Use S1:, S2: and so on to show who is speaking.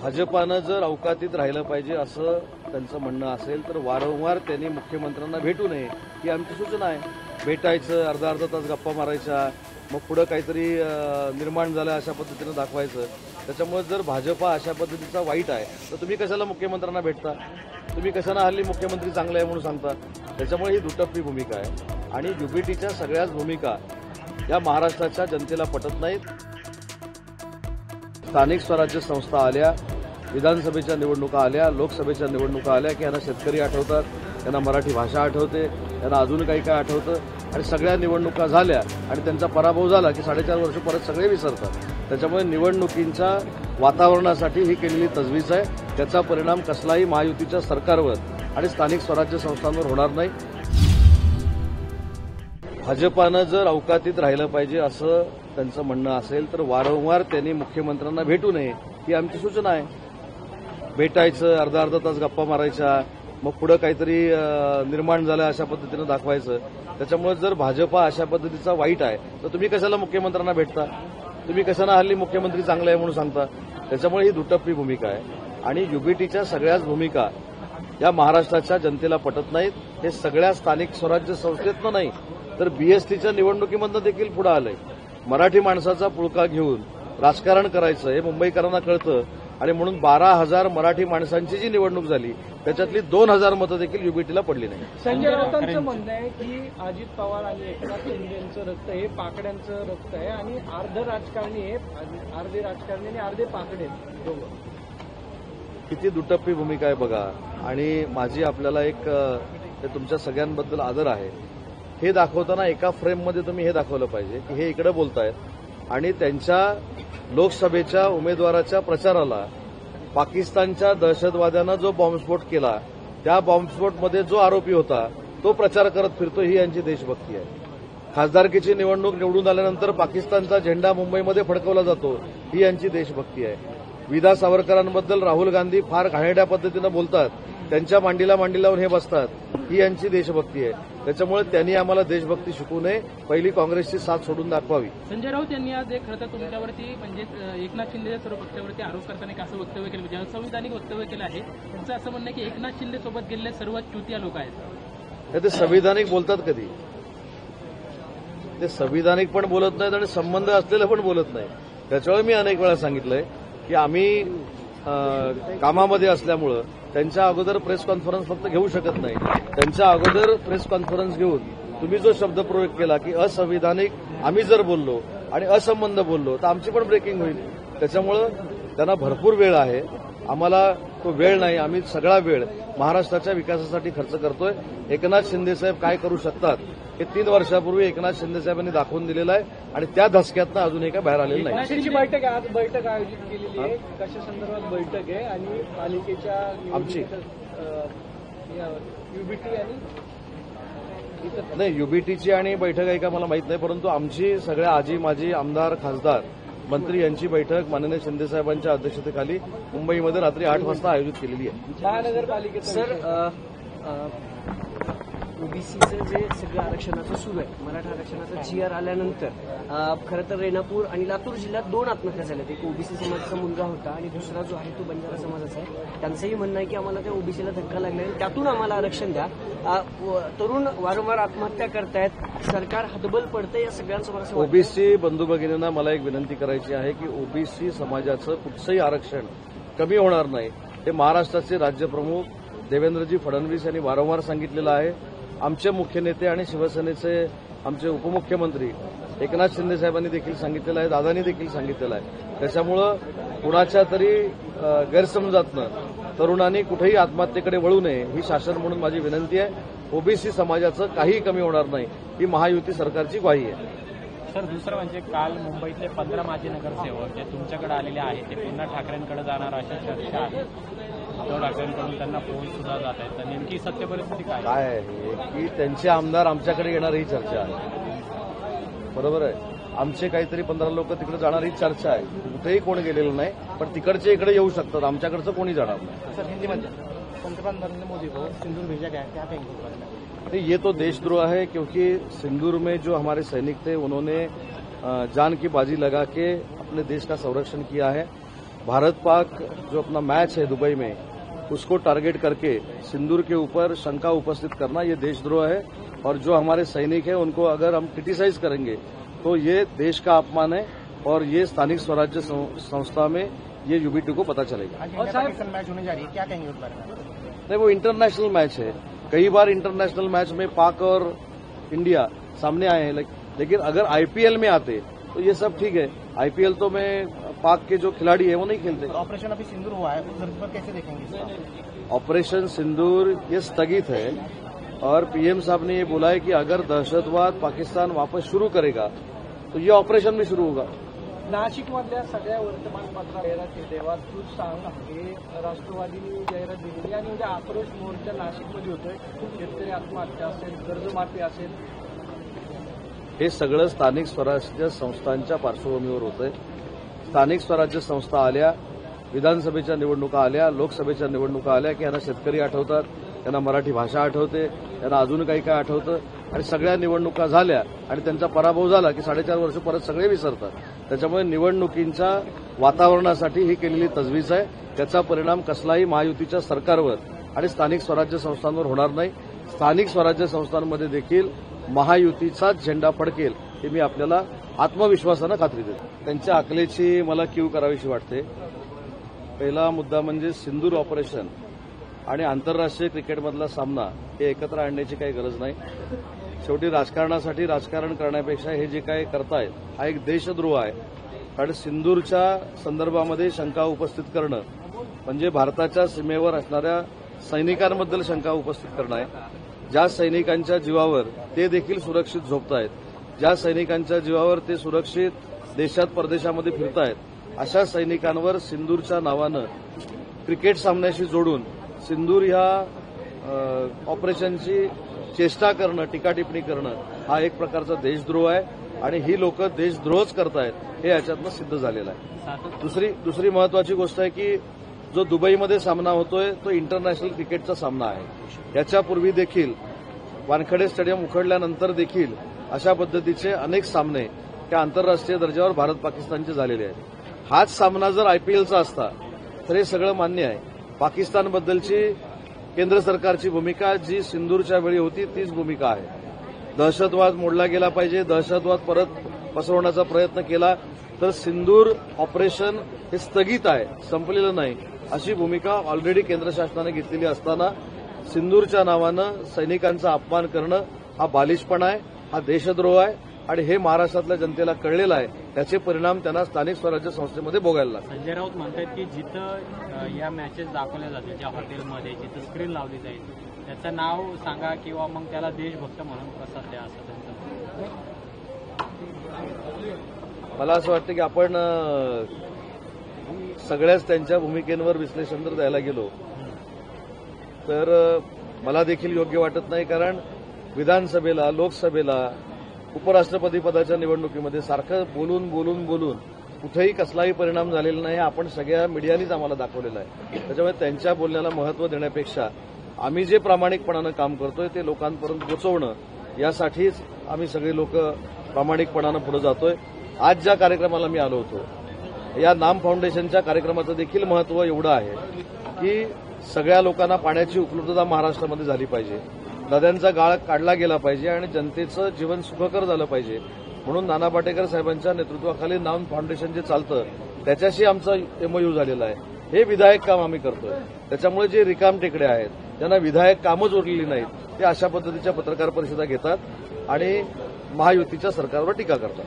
S1: भाजपानं जर अवकातीत राहिलं पाहिजे असं त्यांचं म्हणणं असेल तर वारंवार त्यांनी मुख्यमंत्र्यांना भेटू नये ही आमची सूचना आहे. भेटायचं, अर्धा तास गप्पा मारायच्या, मग पुढं काहीतरी निर्माण झालं अशा पद्धतीनं दाखवायचं. त्याच्यामुळे जर भाजपा अशा पद्धतीचा वाईट आहे तर तुम्ही कशाला मुख्यमंत्र्यांना भेटता? तुम्ही कशाला हल्ली मुख्यमंत्री चांगले आहे म्हणून सांगता? त्याच्यामुळे ही दुटप्पी भूमिका आहे आणि युबीटीच्या सगळ्याच भूमिका या महाराष्ट्राच्या जनतेला पटत नाहीत. स्थानिक स्वराज्य संस्था आल्या, विधानसभेच्या निवडणुका आल्या, लोकसभेच्या निवडणुका आल्या की यांना शेतकरी आठवतात, त्यांना मराठी भाषा आठवते, त्यांना अजून काही काय आठवतं आणि सगळ्या निवडणुका झाल्या आणि त्यांचा पराभव झाला की 4.5 वर्ष परत सगळे विसरतात. त्याच्यामुळे निवडणुकींच्या वातावरणासाठी ही केलेली तजवीज आहे. त्याचा परिणाम कसलाही महायुतीच्या सरकारवर आणि स्थानिक स्वराज्य संस्थांवर होणार नाही. भाजपानं जर अवकातीत राहिलं पाहिजे असं त्यांचं म्हणणं असेल तर वारंवार त्यांनी मुख्यमंत्र्यांना भेटू नये ही आमची सूचना आहे. भेटायचं, अर्धा तास गप्पा मारायच्या, मग पुढं काहीतरी निर्माण झालं अशा पद्धतीनं दाखवायचं. त्याच्यामुळे जर भाजपा अशा पद्धतीचा वाईट आहे तर तुम्ही कशाला मुख्यमंत्र्यांना भेटता? तुम्ही कशाला हल्ली मुख्यमंत्री चांगले आहे म्हणून सांगता? त्याच्यामुळे ही दुटप्पी भूमिका आहे आणि युबीटीच्या सगळ्याच भूमिका या महाराष्ट्राच्या जनतेला पटत नाहीत. हे सगळ्या स्थानिक स्वराज्य संस्थेतनं नाही तर बीएसटीच्या निवडणुकीमधनं देखील पुढे आलंय. मराठी माणसाचा पुळका घेऊन राजकारण करायचं हे मुंबईकरांना कळतं आणि म्हणून 12,000 मराठी माणसांची जी निवडणूक झाली त्याच्यातली 2,000 मतं देखील युबीटीला पडली नाही.
S2: संजय राऊतांचं म्हणणं आहे की अजित पवार आणि एकनाथ शिंदेचं रक्त हे पाकड्यांचं रक्त आहे आणि अर्धे राजकारणी आणि अर्धे पाकडे दोघं.
S1: किती दुटप्पी भूमिका आहे बघा. आणि माझी आपल्याला एक तुमच्या सगळ्यांबद्दल आदर आहे. हे दाखवताना एका फ्रेममध्ये तुम्ही हे दाखवलं पाहिजे की हे इकडे बोलतायत आणि त्यांच्या लोकसभेच्या उमेदवाराच्या प्रचाराला पाकिस्तानच्या दहशतवाद्यानं जो बॉम्बस्फोट केला त्या बॉम्बस्फोटमध्ये जो आरोपी होता तो प्रचार करत फिरतो ही यांची देशभक्ती आहे. खासदारकीची निवडणूक निवडून आल्यानंतर पाकिस्तानचा झेंडा मुंबईमध्ये फडकवला जातो ही यांची देशभक्ती आहे. विदा सावरकरांबद्दल राहुल गांधी फार घाणेरड्या पद्धतीनं बोलतात, त्यांच्या मांडीला मांडी लावून हे बसतात ही यांची देशभक्ती आहे. त्याच्यामुळे त्यांनी आम्हाला देशभक्ती शिकवू नये, पहिली काँग्रेसची साथ सोडून दाखवावी.
S3: संजय राऊत यांनी आज एक खरं तर तुमच्यावरती म्हणजे एकनाथ शिंदेच्या सर्व पक्षावरती आरोप करताना एक असं वक्तव्य केलं, म्हणजे असंविधानिक वक्तव्य केलं आहे. त्यांचं असं म्हणणं की एकनाथ शिंदे सोबत गेलेले सर्वात चुतिया लोक आहेत.
S1: ते संविधानिक बोलतात कधी? ते संविधानिक पण बोलत नाहीत आणि संबंध असलेलं पण बोलत नाही. त्याच्यामुळे मी अनेक वेळा सांगितलंय की आम्ही कामामध्ये असल्यामुळं त्यांच्या अगोदर प्रेस कॉन्फरन्स फक्त घेऊ शकत नाही. त्यांच्या अगोदर प्रेस कॉन्फरन्स घेऊन तुम्ही जो शब्दप्रयोग केला की असंविधानिक आम्ही जर बोललो आणि असंबंध बोललो तर आमची पण ब्रेकिंग होईल. त्याच्यामुळं त्यांना भरपूर वेळ आहे, आम्हाला तो वेळ नाही. आम्ही सगळा वेळ महाराष्ट्राच्या विकासासाठी खर्च करतोय. एकनाथ शिंदेसाहेब काय करू शकतात हे 3 वर्षापूर्वी एकनाथ शिंदेसाहेबांनी दाखवून दिलेलं आहे आणि त्या धसक्यातनं अजूनही काय बाहेर आलेलं नाही.
S2: आज बैठक आयोजित केलेली आहे, कशा संदर्भात बैठक आहे आणि पालिकेच्या
S1: आमची
S2: युबीटी आणि
S1: नाही युबीटीची आणि बैठक आहे का मला माहित नाही, परंतु आमची सगळ्या आजी माजी आमदार खासदार मंत्री यांची बैठक माननीय शिंदेसाहेबांच्या अध्यक्षतेखाली मुंबईमध्ये रात्री 8 वाजता आयोजित केलेली आहे.
S2: महानगरपालिकेत
S4: सर ओबीसीचं जे सगळं आरक्षणाचं सुरू आहे, मराठा आरक्षणाचा GR आल्यानंतर खरं तर रेणापूर आणि लातूर जिल्ह्यात 2 आत्महत्या झाल्यात. एक ओबीसी समाजाचा मुलगा होता आणि दुसरा जो आहे तो बंजारा समाजाचा आहे. त्यांचंही म्हणणं आहे की आम्हाला त्या ओबीसीला धक्का लागला आणि त्यातून आम्हाला आरक्षण द्या. तरुण वारंवार आत्महत्या करतायत, सरकार हतबल पडतं या सगळ्यांसमोर.
S1: ओबीसी बंधू भगिनींना मला एक विनंती करायची आहे की ओबीसी समाजाचं कुठचंही आरक्षण कमी होणार नाही. हे महाराष्ट्राचे राज्यप्रमुख देवेंद्रजी फडणवीस यांनी वारंवार सांगितलेलं आहे. आमचे मुख्य नेते आणि शिवसेनेचे आमचे उपमुख्यमंत्री एकनाथ शिंदे साहेबांनी देखील सांगितलेलं आहे, दादांनी देखील सांगितलेलं आहे. त्याच्यामुळं कुणाच्या तरी गैरसमजातनं तरुणांनी कुठेही आत्महत्येकडे वळू नये ही शासन म्हणून माझी विनंती आहे. ओबीसी समाजाचं काहीही कमी होणार नाही ही महायुती सरकारची ग्वाही आहे.
S5: सर दुसरं म्हणजे काल मुंबईतले 15 माजी नगरसेवक जे तुमच्याकडे आलेले आहेत ते पुन्हा ठाकरेंकडे जाणार अशी चर्चा आहे. उद्धव ठाकरेंकडून त्यांना फोन सुद्धा जात आहेत, तर नेमकी सत्य परिस्थिती काय
S1: आहे की त्यांचे आमदार आमच्याकडे येणार ही चर्चा आहे. बरोबर आहे, आमचे काहीतरी 15 लोक तिकडे जाणार ही चर्चा आहे. कुठेही कोण गेलेलं नाही, पण तिकडचे इकडे येऊ शकतात, आमच्याकडचं कोणी जाणार नाही.
S5: सर हिंदीमध्ये पंतप्रधान नरेंद्र मोदी को सिंदूर भेजा गया, क्या कहेंगे?
S1: ये तो देशद्रोह है क्योंकि सिंदूर में जो हमारे सैनिक थे उन्होंने जान की बाजी लगा के अपने देश का संरक्षण किया है. भारत पाक जो अपना मैच है दुबई में, उसको टारगेट करके सिंदूर के ऊपर शंका उपस्थित करना ये देशद्रोह है। और जो हमारे सैनिक हैं उनको अगर हम क्रिटिसाइज करेंगे तो ये देश का अपमान है और ये स्थानिक स्वराज्य संस्था में ये यूबीटी को पता चलेगा।
S2: और साहब
S5: मैच होने जा रही है, क्या कहेंगे उस बारे में?
S1: नहीं, वो इंटरनेशनल मैच है। कई बार इंटरनेशनल मैच में पाक और इंडिया सामने आए हैं, लेकिन अगर आईपीएल में आते तो ये सब ठीक है। आईपीएल तो में पाक के जो खिलाड़ी है वो नहीं खेलते।
S5: ऑपरेशन अभी सिंदूर हुआ है, उस धरती पर कैसे देखेंगे?
S1: ऑपरेशन सिंदूर ये स्थगित है और पीएम साहब ने ये बोला है कि अगर दहशतवाद पाकिस्तान वापस शुरू करेगा तो ये ऑपरेशन भी शुरू होगा।
S2: नाशिकमधल्या सगळ्या वर्तमानपत्रात जाहिरात येते, तू सांग हे राष्ट्रवादीने जाहिरात दिलेली आणि उद्या आक्रोश मोर्चा नाशिकमध्ये होतोय, शेतकरी आत्महत्या असेल, कर्जमाफी असेल,
S1: हे सगळं स्थानिक स्वराज्य संस्थांच्या पार्श्वभूमीवर होतंय। स्थानिक स्वराज्य संस्था आल्या, विधानसभेच्या निवडणुका आल्या, लोकसभेच्या निवडणुका आल्या की यांना शेतकरी आठवतात, त्यांना मराठी भाषा आठवते, त्यांना अजून काही काय आठवतं आणि सगळ्या निवडणुका झाल्या आणि त्यांचा पराभव झाला की 4.5 वर्ष परत सगळे विसरतात। त्याच्यामुळे निवडणुकींच्या वातावरणासाठी ही केलेली तजवीज आहे, त्याचा परिणाम कसलाही महायुतीच्या सरकारवर आणि स्थानिक स्वराज्य संस्थांवर होणार नाही। स्थानिक स्वराज्य संस्थांमध्ये देखील महायुतीचाच झेंडा फडकेल हे मी आपल्याला आत्मविश्वासानं खात्री देतो। त्यांच्या अकलेची मला कीव करावीशी वाटते। पहिला मुद्दा म्हणजे सिंदूर ऑपरेशन आणि आंतरराष्ट्रीय क्रिकेटमधला सामना हे एकत्र आणण्याची काही गरज नाही। शेवटी राजकारणासाठी राजकारण करण्यापेक्षा हे जे काही करतायत हा एक देशद्रोह आहे। कारण सिंदूरच्या संदर्भामध्ये शंका उपस्थित करणं म्हणजे भारताच्या सीमेवर असणाऱ्या सैनिकांबद्दल शंका उपस्थित करणं आहे। ज्या सैनिकांच्या जीवावर ते देखील सुरक्षित झोपतायत, ज्या सैनिकांच्या जीवावर ते सुरक्षित देशात परदेशामध्ये फिरतायत, अशा सैनिकांवर सिंदूरच्या नावानं क्रिकेट सामन्याशी जोडून सिंदूर ह्या ऑपरेशनची चेष्टा करणं, टीकाटिप्पणी करणं हा एक प्रकारचा देशद्रोह आहे आणि ही लोक देशद्रोहच करतायत हे याच्यातनं सिद्ध झालेलं आहे। दुसरी महत्वाची गोष्ट आहे की जो दुबईमध्ये सामना होतोय तो इंटरनॅशनल क्रिकेटचा सामना आहे। याच्यापूर्वी देखील वानखेडे स्टेडियम उखडल्यानंतर देखील अशा पद्धतीचे अनेक सामने त्या आंतरराष्ट्रीय दर्जावर भारत पाकिस्तानचे झालेले आहेत। हाच सामना जर आयपीएलचा असता तर हे सगळं मान्य आहे। पाकिस्तानबद्दलची केंद्र सरकारची भूमिका जी सिंदूरच्या वेळी होती तीच भूमिका आहे। दहशतवाद मोडला गेला पाहिजे, दहशतवाद परत पसरवण्याचा प्रयत्न केला तर सिंदूर ऑपरेशन हे स्थगित आहे, संपलेलं नाही, अशी भूमिका ऑलरेडी केंद्र शासनाने घेतलेली असताना सिंदूरच्या नावानं सैनिकांचा अपमान करणं हा बालिशपणा आहे, हा देशद्रोह आहे आणि हे महाराष्ट्रातल्या जनतेला कळलेलं आहे। त्याचे परिणाम त्यांना स्थानिक स्वराज्य संस्थेमध्ये भोगायला लागतात।
S5: संजय राऊत म्हणतात की जिथं या मॅचेस दाखवल्या जातील, ज्या हॉटेलमध्ये जिथं स्क्रीन लावली जाईल त्याचं नाव सांगा किंवा मग त्याला देशभक्त म्हणून प्रसाद द्या, असं त्यांचं।
S1: मला असं वाटतं की आपण सगळ्याच त्यांच्या भूमिकेवर विश्लेषण जर द्यायला गेलो तर मला देखील योग्य वाटत नाही। कारण विधानसभेला, लोकसभेला, उपराष्ट्रपती पदाच्या निवडणुकीमध्ये सारखं बोलून कुठेही कसलाही परिणाम झालेला नाही, आपण सगळ्या मीडियानीच आम्हाला दाखवलेलं आहे। त्याच्यामुळे त्यांच्या बोलण्याला महत्त्व देण्यापेक्षा आम्ही जे प्रामाणिकपणानं काम करतोय ते लोकांपर्यंत पोहोचवणं यासाठीच आम्ही सगळे लोक प्रामाणिकपणानं पुढे जातोय। आज ज्या कार्यक्रमाला मी आलो होतो या नाम फाउंडेशनच्या कार्यक्रमाचं देखील महत्त्व एवढं आहे की सगळ्या लोकांना पाण्याची उपलब्धता महाराष्ट्रामध्ये झाली पाहिजे, नद्यांचा गाळ काढला गेला पाहिजे आणि जनतेचं जीवन सुखकर झालं पाहिजे। म्हणून नाना पाटेकर साहेबांच्या नेतृत्वाखाली नाम फाउंडेशन जे चालतं त्याच्याशी आमचा एमओयू झालेला आहे। हे विधायक काम आम्ही करतोय। त्याच्यामुळे जे रिकाम टेकडे आहेत ज्यांना विधायक कामच उरलेली नाहीत ते अशा पद्धतीच्या पत्रकार परिषदा घेतात आणि महायुतीच्या सरकारवर टीका करतात।